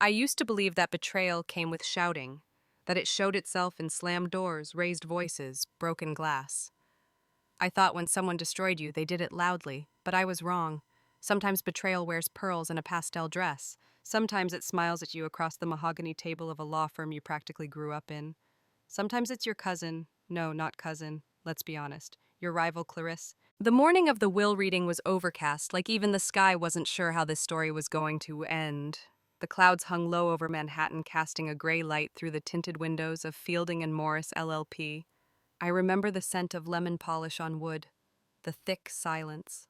I used to believe that betrayal came with shouting, that it showed itself in slammed doors, raised voices, broken glass. I thought when someone destroyed you, they did it loudly, but I was wrong. Sometimes betrayal wears pearls and a pastel dress. Sometimes it smiles at you across the mahogany table of a law firm you practically grew up in. Sometimes it's your cousin. No, not cousin. Let's be honest. Your rival, Clarisse. The morning of the will reading was overcast, like even the sky wasn't sure how this story was going to end. The clouds hung low over Manhattan, casting a gray light through the tinted windows of Fielding and Morris LLP. I remember the scent of lemon polish on wood, the thick silence.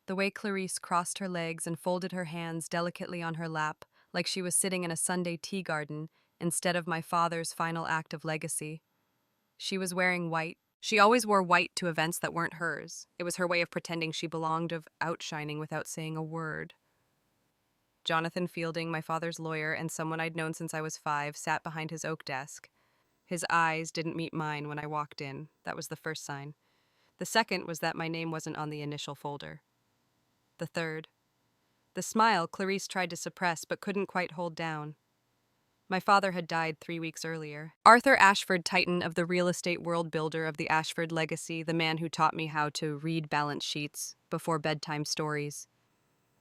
The way Clarisse crossed her legs and folded her hands delicately on her lap, like she was sitting in a Sunday tea garden instead of my father's final act of legacy. She was wearing white. She always wore white to events that weren't hers. It was her way of pretending she belonged, of outshining without saying a word. Jonathan Fielding, my father's lawyer and someone I'd known since I was 5, sat behind his oak desk. His eyes didn't meet mine when I walked in. That was the first sign. The second was that my name wasn't on the initial folder. The third. The smile Clarisse tried to suppress but couldn't quite hold down. My father had died 3 weeks earlier. Arthur Ashford, titan of the real estate world builder of the Ashford legacy, the man who taught me how to read balance sheets before bedtime stories.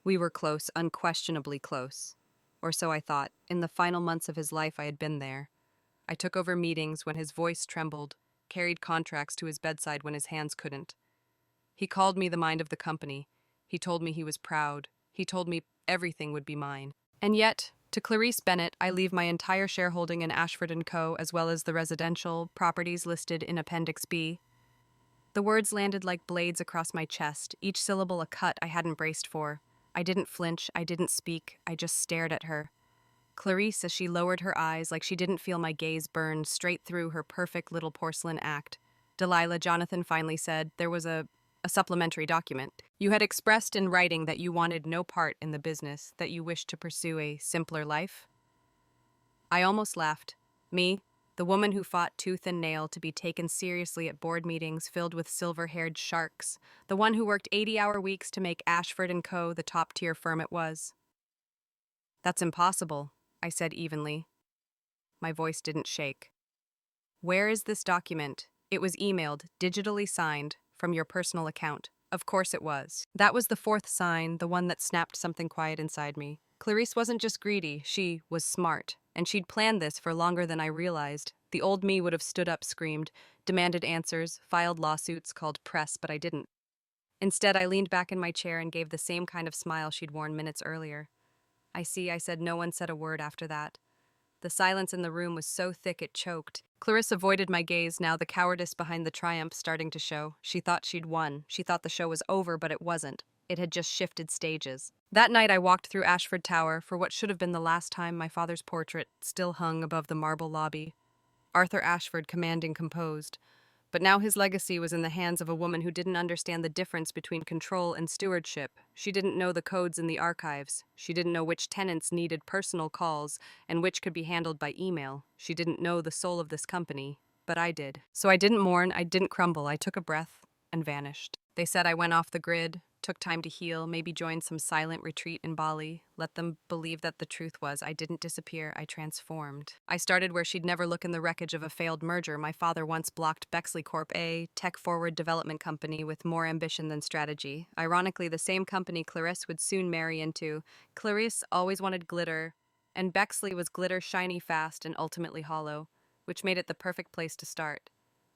We were close, unquestionably close. Or so I thought. In the final months of his life, I had been there. I took over meetings when his voice trembled, carried contracts to his bedside when his hands couldn't. He called me the mind of the company. He told me he was proud. He told me everything would be mine. And yet, to Clarisse Bennett, I leave my entire shareholding in Ashford & Co., as well as the residential properties listed in Appendix B. The words landed like blades across my chest, each syllable a cut I hadn't braced for. I didn't flinch, I didn't speak, I just stared at her. Clarisse, as she lowered her eyes like she didn't feel my gaze burn straight through her perfect little porcelain act. Delilah, Jonathan finally said, there was a supplementary document. You had expressed in writing that you wanted no part in the business, that you wished to pursue a simpler life. I almost laughed. Me, the woman who fought tooth and nail to be taken seriously at board meetings filled with silver-haired sharks, the one who worked 80-hour weeks to make Ashford & Co. the top-tier firm it was. That's impossible, I said evenly. My voice didn't shake. Where is this document? It was emailed, digitally signed, from your personal account. Of course it was. That was the fourth sign, the one that snapped something quiet inside me. Clarisse wasn't just greedy, she was smart. And she'd planned this for longer than I realized. The old me would have stood up, screamed, demanded answers, filed lawsuits, called press, but I didn't. Instead, I leaned back in my chair and gave the same kind of smile she'd worn minutes earlier. I see, I said. No one said a word after that. The silence in the room was so thick it choked. Clarisse avoided my gaze now, the cowardice behind the triumph starting to show. She thought she'd won. She thought the show was over, but it wasn't. It had just shifted stages. That night I walked through Ashford Tower for what should have been the last time my father's portrait still hung above the marble lobby. Arthur Ashford, commanding, composed. But now his legacy was in the hands of a woman who didn't understand the difference between control and stewardship. She didn't know the codes in the archives. She didn't know which tenants needed personal calls and which could be handled by email. She didn't know the soul of this company, but I did. So I didn't mourn, I didn't crumble. I took a breath and vanished. They said I went off the grid, took time to heal, maybe joined some silent retreat in Bali. Let them believe that the truth was I didn't disappear, I transformed. I started where she'd never look, in the wreckage of a failed merger. My father once blocked Bexley Corp, a tech-forward development company with more ambition than strategy. Ironically, the same company Clarisse would soon marry into. Clarisse always wanted glitter, and Bexley was glitter, shiny fast and ultimately hollow, which made it the perfect place to start.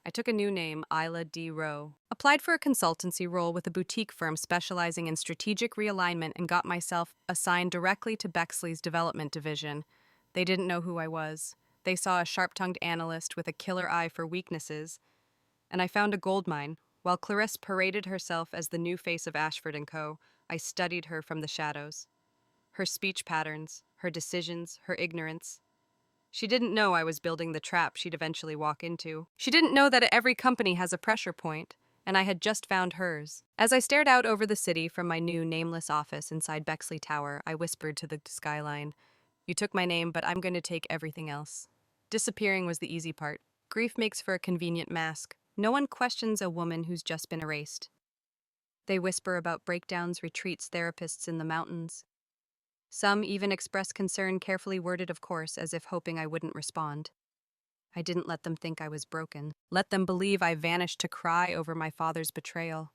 I took a new name, Isla D. Rowe. Applied for a consultancy role with a boutique firm specializing in strategic realignment and got myself assigned directly to Bexley's development division. They didn't know who I was. They saw a sharp-tongued analyst with a killer eye for weaknesses, and I found a goldmine. While Clarisse paraded herself as the new face of Ashford & Co., I studied her from the shadows. Her speech patterns, her decisions, her ignorance. She didn't know I was building the trap she'd eventually walk into. She didn't know that every company has a pressure point, and I had just found hers. As I stared out over the city from my new nameless office inside Bexley Tower, I whispered to the skyline, "You took my name, but I'm going to take everything else." Disappearing was the easy part. Grief makes for a convenient mask. No one questions a woman who's just been erased. They whisper about breakdowns, retreats, therapists in the mountains. Some even expressed concern, carefully worded, of course, as if hoping I wouldn't respond. I didn't let them think I was broken. Let them believe I vanished to cry over my father's betrayal.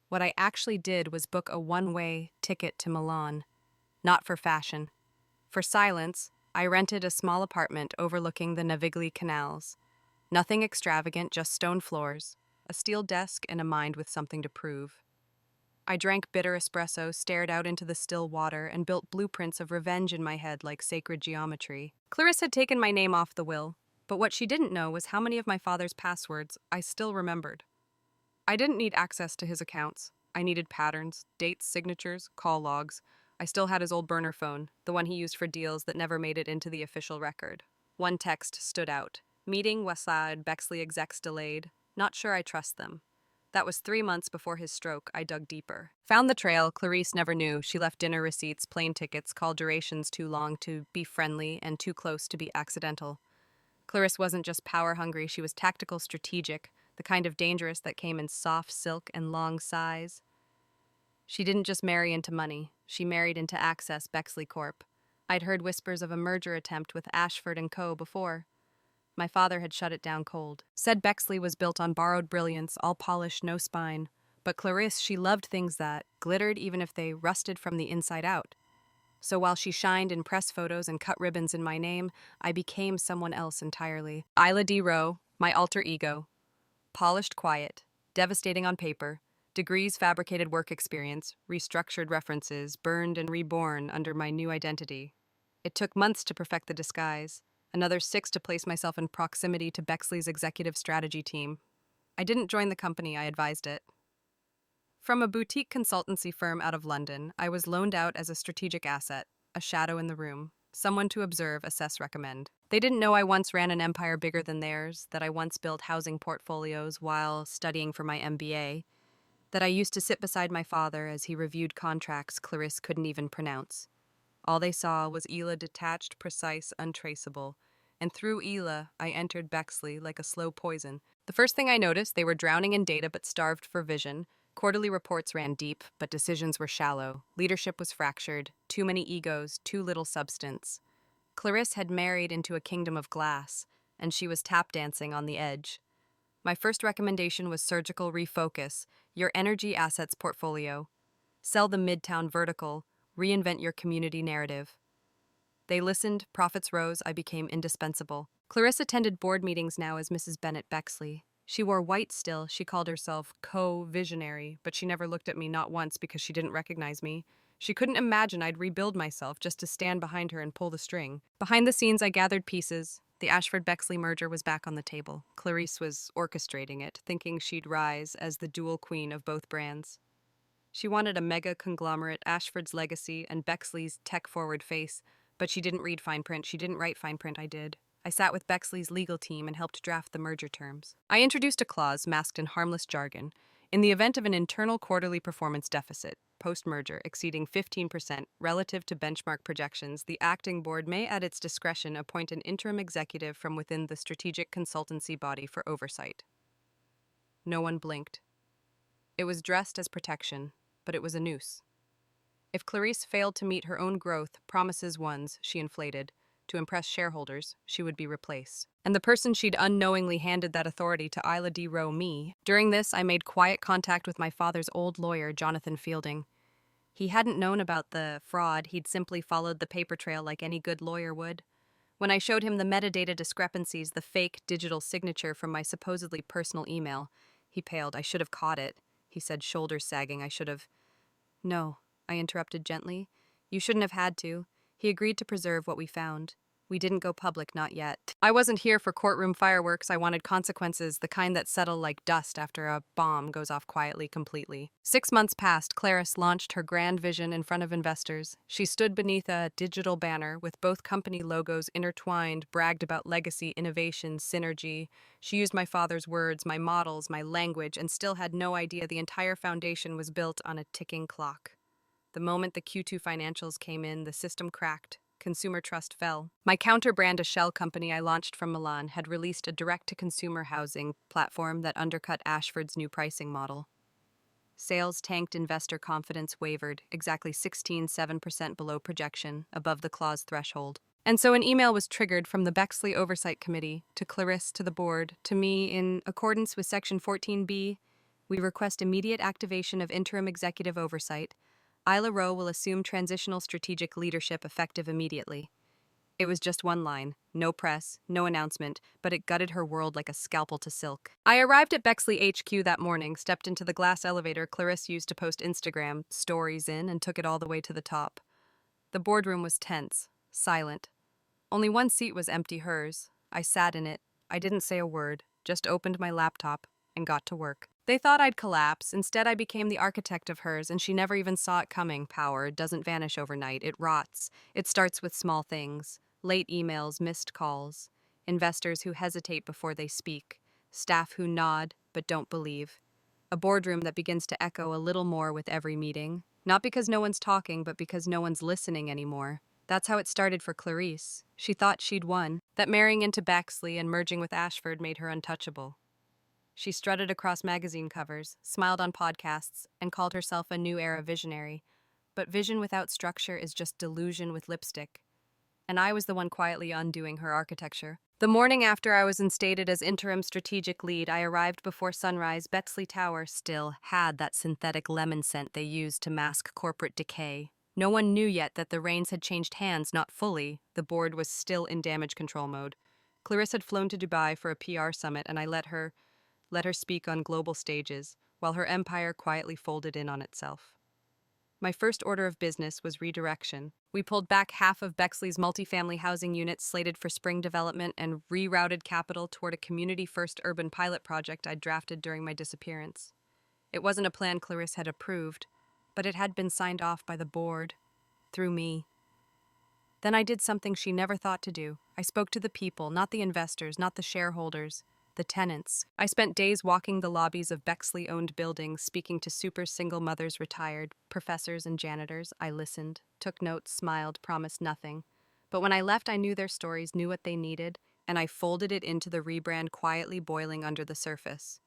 What I actually did was book a one-way ticket to Milan, not for fashion. For silence, I rented a small apartment overlooking the Navigli canals. Nothing extravagant, just stone floors, a steel desk, and a mind with something to prove. I drank bitter espresso, stared out into the still water, and built blueprints of revenge in my head like sacred geometry. Clarisse had taken my name off the will, but what she didn't know was how many of my father's passwords I still remembered. I didn't need access to his accounts. I needed patterns, dates, signatures, call logs. I still had his old burner phone, the one he used for deals that never made it into the official record. One text stood out. Meeting Westside Bexley execs delayed. Not sure I trust them. That was 3 months before his stroke. I dug deeper. Found the trail. Clarisse never knew. She left dinner receipts, plane tickets, call durations too long to be friendly and too close to be accidental. Clarisse wasn't just power-hungry, she was tactical, strategic, the kind of dangerous that came in soft silk and long sighs. She didn't just marry into money, she married into Access Bexley Corp. I'd heard whispers of a merger attempt with Ashford and Co. before. My father had shut it down cold. Said Bexley was built on borrowed brilliance, all polished, no spine. But Clarisse, she loved things that glittered even if they rusted from the inside out. So while she shined in press photos and cut ribbons in my name, I became someone else entirely. Isla D. Rowe, my alter ego. Polished quiet, devastating on paper, degrees, fabricated work experience, restructured references, burned and reborn under my new identity. It took months to perfect the disguise, another 6 to place myself in proximity to Bexley's executive strategy team. I didn't join the company, I advised it. From a boutique consultancy firm out of London, I was loaned out as a strategic asset, a shadow in the room, someone to observe, assess, recommend. They didn't know I once ran an empire bigger than theirs, that I once built housing portfolios while studying for my MBA, that I used to sit beside my father as he reviewed contracts Clarisse couldn't even pronounce. All they saw was Ela detached, precise, untraceable. And through Ela, I entered Bexley like a slow poison. The first thing I noticed, they were drowning in data but starved for vision. Quarterly reports ran deep, but decisions were shallow. Leadership was fractured. Too many egos, too little substance. Clarisse had married into a kingdom of glass, and she was tap dancing on the edge. My first recommendation was surgical refocus, your energy assets portfolio. Sell the Midtown vertical, reinvent your community narrative. They listened, profits rose, I became indispensable. Clarisse attended board meetings now as Mrs. Bennett Bexley. She wore white still, she called herself co-visionary, but she never looked at me, not once, because she didn't recognize me. She couldn't imagine I'd rebuild myself just to stand behind her and pull the string. Behind the scenes, I gathered pieces. The Ashford-Bexley merger was back on the table. Clarisse was orchestrating it, thinking she'd rise as the dual queen of both brands. She wanted a mega conglomerate, Ashford's legacy, and Bexley's tech-forward face, but she didn't read fine print. She didn't write fine print, I did. I sat with Bexley's legal team and helped draft the merger terms. I introduced a clause masked in harmless jargon. In the event of an internal quarterly performance deficit, post-merger, exceeding 15% relative to benchmark projections, the acting board may at its discretion appoint an interim executive from within the strategic consultancy body for oversight. No one blinked. It was dressed as protection, but it was a noose. If Clarisse failed to meet her own growth, promises ones she inflated, to impress shareholders, she would be replaced. And the person she'd unknowingly handed that authority to Isla D. Rowe, me. During this, I made quiet contact with my father's old lawyer, Jonathan Fielding. He hadn't known about the fraud, he'd simply followed the paper trail like any good lawyer would. When I showed him the metadata discrepancies, the fake digital signature from my supposedly personal email, he paled. I should have caught it, he said, shoulders sagging. I should have. No, I interrupted gently. You shouldn't have had to. He agreed to preserve what we found. We didn't go public, not yet. I wasn't here for courtroom fireworks. I wanted consequences, the kind that settle like dust after a bomb goes off quietly, completely. 6 months passed. Clarisse launched her grand vision in front of investors. She stood beneath a digital banner with both company logos intertwined, bragged about legacy, innovation, synergy. She used my father's words, my models, my language, and still had no idea the entire foundation was built on a ticking clock. The moment the Q2 financials came in, the system cracked. Consumer trust fell. My counter-brand, a shell company I launched from Milan, had released a direct-to-consumer housing platform that undercut Ashford's new pricing model. Sales tanked, investor confidence wavered, exactly 16.7% below projection, above the clause threshold. And so an email was triggered from the Bexley Oversight Committee to Clarisse, to the board, to me. In accordance with Section 14B, we request immediate activation of interim executive oversight. Isla Rowe will assume transitional strategic leadership effective immediately. It was just one line, no press, no announcement, but it gutted her world like a scalpel to silk. I arrived at Bexley HQ that morning, stepped into the glass elevator Clarisse used to post Instagram stories in, and took it all the way to the top. The boardroom was tense, silent. Only one seat was empty, hers. I sat in it. I didn't say a word, just opened my laptop and got to work. They thought I'd collapse. Instead, I became the architect of hers, and she never even saw it coming. Power doesn't vanish overnight. It rots. It starts with small things. Late emails, missed calls. Investors who hesitate before they speak. Staff who nod but don't believe. A boardroom that begins to echo a little more with every meeting. Not because no one's talking, but because no one's listening anymore. That's how it started for Clarisse. She thought she'd won, that marrying into Bexley and merging with Ashford made her untouchable. She strutted across magazine covers, smiled on podcasts, and called herself a new era visionary. But vision without structure is just delusion with lipstick. And I was the one quietly undoing her architecture. The morning after I was instated as interim strategic lead, I arrived before sunrise. Bexley Tower still had that synthetic lemon scent they used to mask corporate decay. No one knew yet that the reins had changed hands, not fully. The board was still in damage control mode. Clarisse had flown to Dubai for a PR summit, and I let her speak on global stages, while her empire quietly folded in on itself. My first order of business was redirection. We pulled back half of Bexley's multifamily housing units slated for spring development and rerouted capital toward a community-first urban pilot project I'd drafted during my disappearance. It wasn't a plan Clarisse had approved, but it had been signed off by the board, through me. Then I did something she never thought to do. I spoke to the people, not the investors, not the shareholders, the tenants. I spent days walking the lobbies of Bexley-owned buildings, speaking to super single mothers, retired, professors and janitors. I listened, took notes, smiled, promised nothing. But when I left, I knew their stories, knew what they needed, and I folded it into the rebrand quietly boiling under the surface.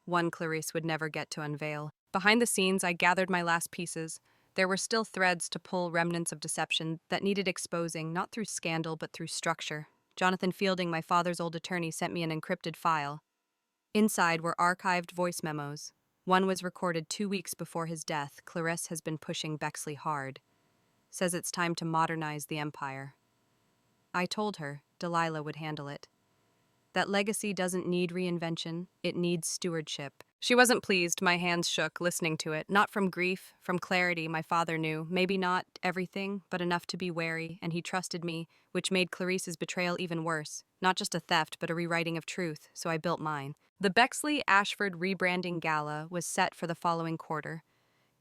One Clarisse would never get to unveil. Behind the scenes, I gathered my last pieces. There were still threads to pull, remnants of deception that needed exposing, not through scandal, but through structure. Jonathan Fielding, my father's old attorney, sent me an encrypted file. Inside were archived voice memos. One was recorded 2 weeks before his death. Clarisse has been pushing Bexley hard. Says it's time to modernize the empire. I told her Delilah would handle it. That legacy doesn't need reinvention, it needs stewardship. She wasn't pleased, my hands shook, listening to it. Not from grief, from clarity, my father knew. Maybe not everything, but enough to be wary, and he trusted me, which made Clarisse's betrayal even worse. Not just a theft, but a rewriting of truth, so I built mine. The Bexley Ashford rebranding gala was set for the following quarter.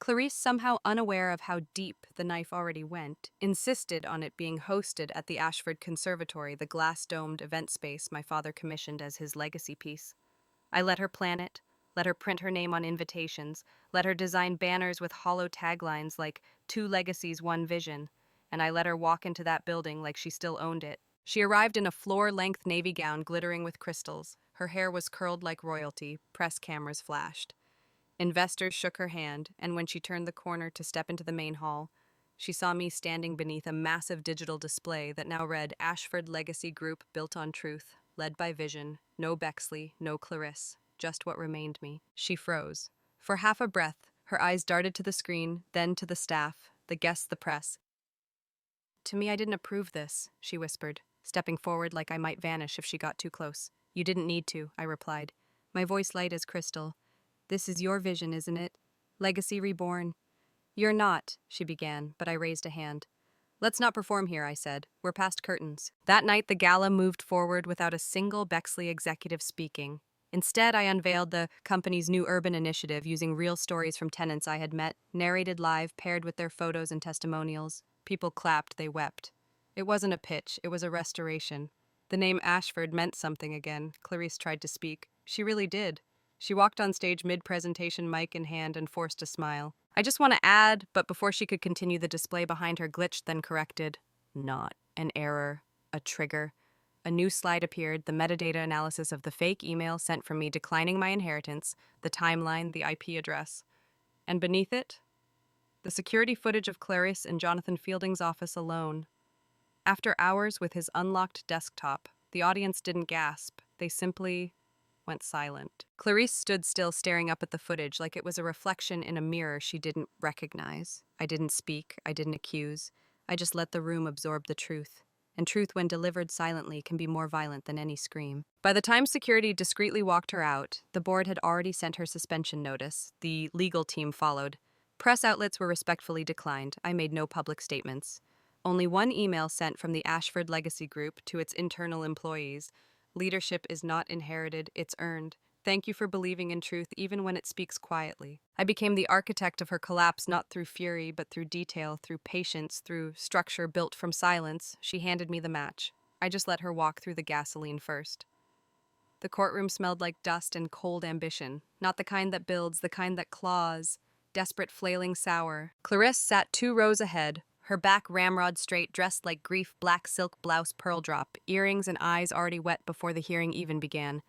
Clarisse, somehow unaware of how deep the knife already went, insisted on it being hosted at the Ashford Conservatory, the glass-domed event space my father commissioned as his legacy piece. I let her plan it, let her print her name on invitations, let her design banners with hollow taglines like "Two Legacies, One Vision," and I let her walk into that building like she still owned it. She arrived in a floor-length navy gown glittering with crystals. Her hair was curled like royalty, press cameras flashed. Investors shook her hand, and when she turned the corner to step into the main hall, she saw me standing beneath a massive digital display that now read Ashford Legacy Group built on truth, led by vision, no Bexley, no Clarisse, just what remained me. She froze. For half a breath, her eyes darted to the screen, then to the staff, the guests, the press. To me, I didn't approve this, she whispered, stepping forward like I might vanish if she got too close. You didn't need to, I replied, my voice light as crystal. This is your vision, isn't it? Legacy reborn. You're not, she began, but I raised a hand. Let's not perform here, I said. We're past curtains. That night, the gala moved forward without a single Bexley executive speaking. Instead, I unveiled the company's new urban initiative using real stories from tenants I had met, narrated live, paired with their photos and testimonials. People clapped, they wept. It wasn't a pitch, it was a restoration. The name Ashford meant something again. Clarisse tried to speak. She really did. She walked on stage mid-presentation, mic in hand, and forced a smile. I just want to add, but before she could continue, the display behind her glitched, then corrected. Not an error, a trigger. A new slide appeared, the metadata analysis of the fake email sent from me declining my inheritance, the timeline, the IP address. And beneath it, the security footage of Clarisse in Jonathan Fielding's office alone. After hours with his unlocked desktop, the audience didn't gasp. They simply went silent. Clarisse stood still, staring up at the footage like it was a reflection in a mirror she didn't recognize. I didn't speak. I didn't accuse. I just let the room absorb the truth. And truth, when delivered silently, can be more violent than any scream. By the time security discreetly walked her out, the board had already sent her suspension notice. The legal team followed. Press outlets were respectfully declined. I made no public statements. Only one email sent from the Ashford Legacy Group to its internal employees. Leadership is not inherited, it's earned. Thank you for believing in truth even when it speaks quietly. I became the architect of her collapse, not through fury, but through detail, through patience, through structure built from silence. She handed me the match. I just let her walk through the gasoline first. The courtroom smelled like dust and cold ambition, not the kind that builds, the kind that claws. Desperate, flailing sour. Clarisse sat 2 rows ahead, her back ramrod straight, dressed like grief, black silk blouse, pearl drop, earrings and eyes already wet before the hearing even began.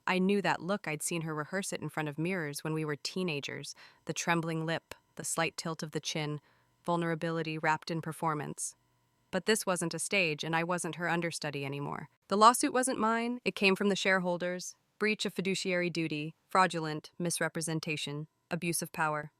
I knew that look. I'd seen her rehearse it in front of mirrors when we were teenagers. The trembling lip, the slight tilt of the chin, vulnerability wrapped in performance. But this wasn't a stage, and I wasn't her understudy anymore. The lawsuit wasn't mine. It came from the shareholders. Breach of fiduciary duty, fraudulent, misrepresentation, abuse of power.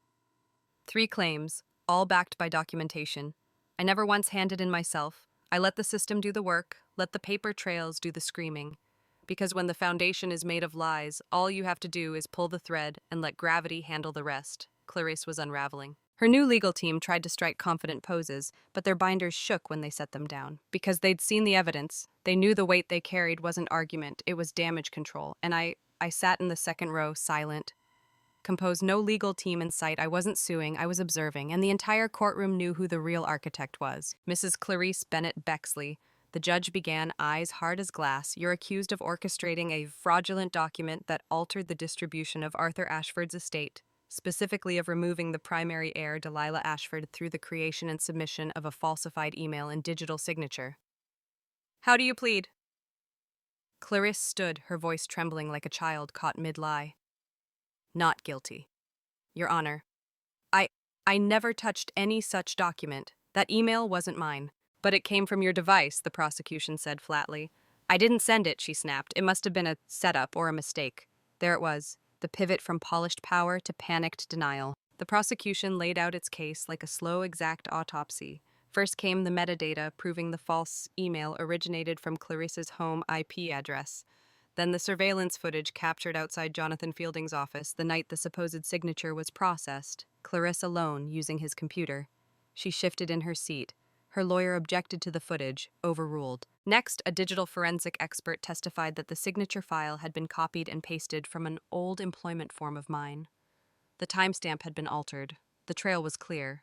3 claims, all backed by documentation. I never once handed in myself. I let the system do the work, let the paper trails do the screaming. Because when the foundation is made of lies, all you have to do is pull the thread and let gravity handle the rest. Clarisse was unraveling. Her new legal team tried to strike confident poses, but their binders shook when they set them down. Because they'd seen the evidence, they knew the weight they carried wasn't argument, it was damage control. And I sat in the second row, silent. Composed, no legal team in sight. I wasn't suing, I was observing, and the entire courtroom knew who the real architect was. Mrs. Clarisse Bennett Bexley. The judge began, eyes hard as glass. You're accused of orchestrating a fraudulent document that altered the distribution of Arthur Ashford's estate, specifically of removing the primary heir, Delilah Ashford, through the creation and submission of a falsified email and digital signature. How do you plead? Clarisse stood, her voice trembling like a child caught mid-lie. Not guilty. Your Honor, I never touched any such document. That email wasn't mine. But it came from your device, the prosecution said flatly. I didn't send it, she snapped. It must have been a setup or a mistake. There it was, the pivot from polished power to panicked denial. The prosecution laid out its case like a slow, exact autopsy. First came the metadata proving the false email originated from Clarisse's home IP address. Then the surveillance footage captured outside Jonathan Fielding's office the night the supposed signature was processed, Clarisse alone using his computer. She shifted in her seat. Her lawyer objected to the footage, overruled. Next, a digital forensic expert testified that the signature file had been copied and pasted from an old employment form of mine. The timestamp had been altered. The trail was clear.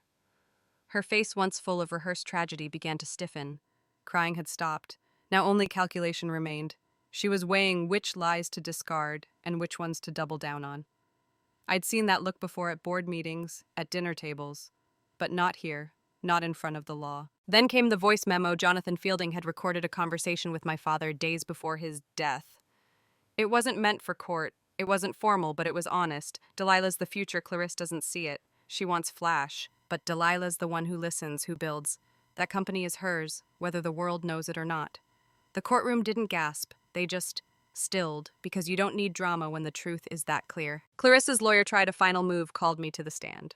Her face, once full of rehearsed tragedy, began to stiffen. Crying had stopped. Now only calculation remained. She was weighing which lies to discard and which ones to double down on. I'd seen that look before at board meetings, at dinner tables, but not here, not in front of the law. Then came the voice memo. Jonathan Fielding had recorded a conversation with my father days before his death. It wasn't meant for court. It wasn't formal, but it was honest. Delilah's the future. Clarisse doesn't see it. She wants flash, but Delilah's the one who listens, who builds. That company is hers, whether the world knows it or not. The courtroom didn't gasp. They just stilled, because you don't need drama when the truth is that clear. Clarisse's lawyer tried a final move, called me to the stand.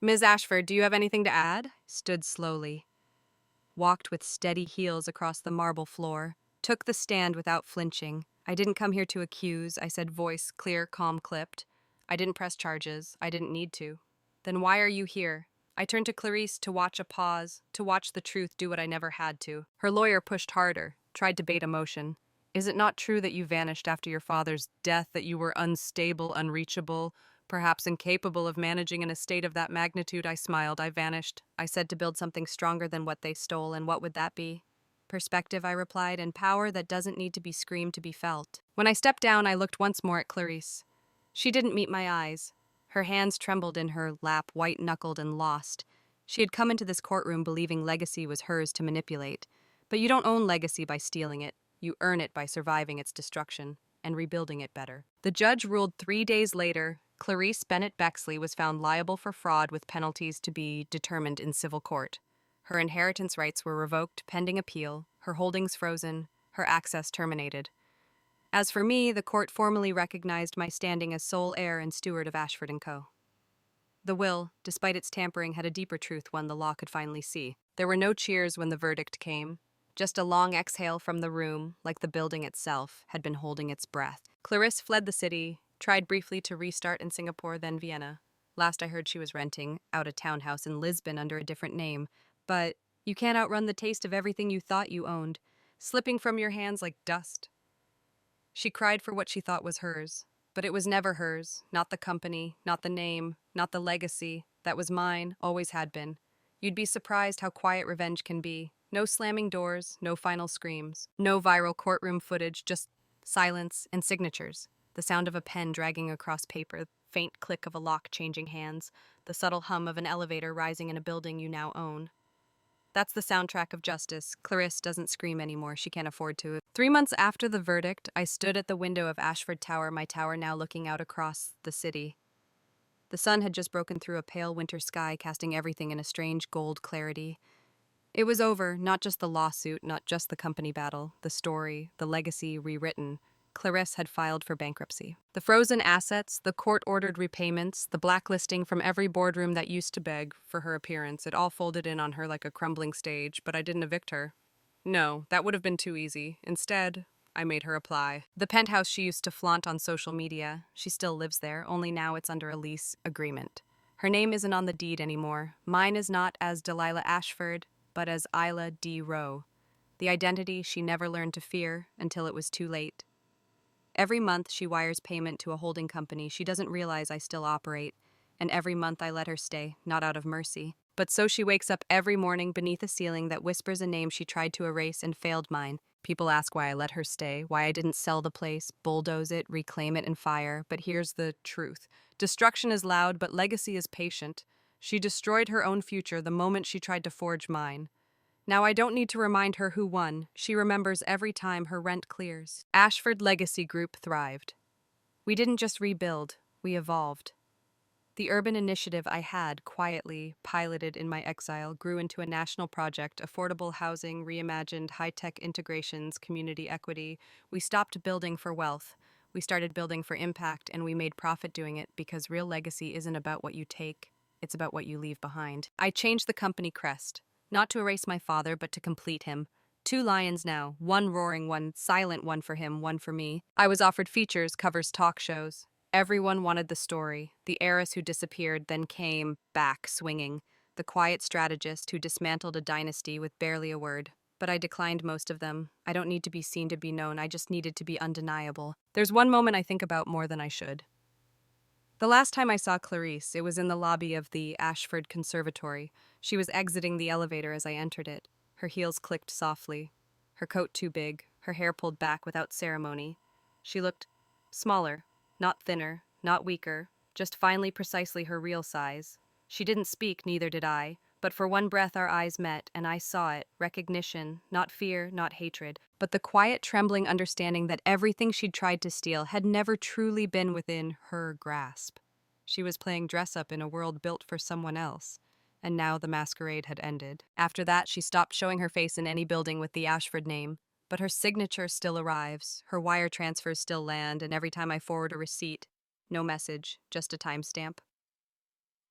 Ms. Ashford, do you have anything to add? Stood slowly. Walked with steady heels across the marble floor. Took the stand without flinching. I didn't come here to accuse, I said, voice clear, calm, clipped. I didn't press charges. I didn't need to. Then why are you here? I turned to Clarisse to watch a pause, to watch the truth do what I never had to. Her lawyer pushed harder, tried to bait emotion. Is it not true that you vanished after your father's death, that you were unstable, unreachable, perhaps incapable of managing an estate of that magnitude? I smiled. I vanished. I said to build something stronger than what they stole, and what would that be? Perspective, I replied, and power that doesn't need to be screamed to be felt. When I stepped down, I looked once more at Clarisse. She didn't meet my eyes. Her hands trembled in her lap, white-knuckled and lost. She had come into this courtroom believing legacy was hers to manipulate. But you don't own legacy by stealing it. You earn it by surviving its destruction. and rebuilding it better. The judge ruled 3 days later. Clarisse Bennett Bexley was found liable for fraud with penalties to be determined in civil court. Her inheritance rights were revoked pending appeal, her holdings frozen, her access terminated. As for me, the court formally recognized my standing as sole heir and steward of Ashford & Co. The will, despite its tampering, had a deeper truth one the law could finally see. There were no cheers when the verdict came. Just a long exhale from the room, like the building itself had been holding its breath. Clarisse fled the city, tried briefly to restart in Singapore, then Vienna. Last I heard she was renting out a townhouse in Lisbon under a different name. But you can't outrun the taste of everything you thought you owned, slipping from your hands like dust. She cried for what she thought was hers, but it was never hers, not the company, not the name, not the legacy. That was mine, always had been. You'd be surprised how quiet revenge can be. No slamming doors, no final screams, no viral courtroom footage, just silence and signatures. The sound of a pen dragging across paper, faint click of a lock changing hands, the subtle hum of an elevator rising in a building you now own. That's the soundtrack of justice. Clarisse doesn't scream anymore. She can't afford to. 3 months after the verdict, I stood at the window of Ashford Tower, my tower now looking out across the city. The sun had just broken through a pale winter sky, casting everything in a strange gold clarity. It was over, not just the lawsuit, not just the company battle, the story, the legacy rewritten. Clarisse had filed for bankruptcy. The frozen assets, the court-ordered repayments, the blacklisting from every boardroom that used to beg for her appearance, it all folded in on her like a crumbling stage, but I didn't evict her. No, that would have been too easy. Instead, I made her apply. The penthouse she used to flaunt on social media, she still lives there, only now it's under a lease agreement. Her name isn't on the deed anymore. Mine is not as Delilah Ashford, but as Isla D. Rowe. The identity she never learned to fear until it was too late. Every month she wires payment to a holding company she doesn't realize I still operate, and every month I let her stay, not out of mercy. But so she wakes up every morning beneath a ceiling that whispers a name she tried to erase and failed mine. People ask why I let her stay, why I didn't sell the place, bulldoze it, reclaim it, and fire. But here's the truth. Destruction is loud, but legacy is patient. She destroyed her own future the moment she tried to forge mine. Now I don't need to remind her who won. She remembers every time her rent clears. Ashford Legacy Group thrived. We didn't just rebuild, we evolved. The urban initiative I had, quietly piloted in my exile, grew into a national project: affordable housing, reimagined, high-tech integrations, community equity. We stopped building for wealth. We started building for impact, and we made profit doing it, because real legacy isn't about what you take, it's about what you leave behind. I changed the company crest. Not to erase my father, but to complete him. 2 lions now, one roaring, one silent, one for him, one for me. I was offered features, covers, talk shows. Everyone wanted the story. The heiress who disappeared, then came back swinging. The quiet strategist who dismantled a dynasty with barely a word. But I declined most of them. I don't need to be seen to be known, I just needed to be undeniable. There's one moment I think about more than I should. The last time I saw Clarisse, it was in the lobby of the Ashford Conservatory. She was exiting the elevator as I entered it. Her heels clicked softly, her coat too big, her hair pulled back without ceremony. She looked smaller, not thinner, not weaker, just finely precisely her real size. She didn't speak, neither did I, but for one breath our eyes met, and I saw it, recognition, not fear, not hatred, but the quiet, trembling understanding that everything she'd tried to steal had never truly been within her grasp. She was playing dress-up in a world built for someone else, and now the masquerade had ended. After that, she stopped showing her face in any building with the Ashford name, but her signature still arrives, her wire transfers still land, and every time I forward a receipt, no message, just a timestamp.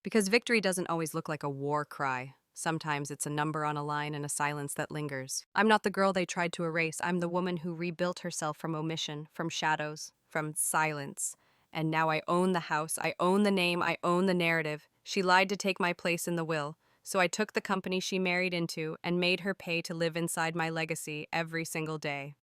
Because victory doesn't always look like a war cry. Sometimes it's a number on a line and a silence that lingers. I'm not the girl they tried to erase. I'm the woman who rebuilt herself from omission, from shadows, from silence. And now I own the house, I own the name, I own the narrative. She lied to take my place in the will, so I took the company she married into and made her pay to live inside my legacy every single day.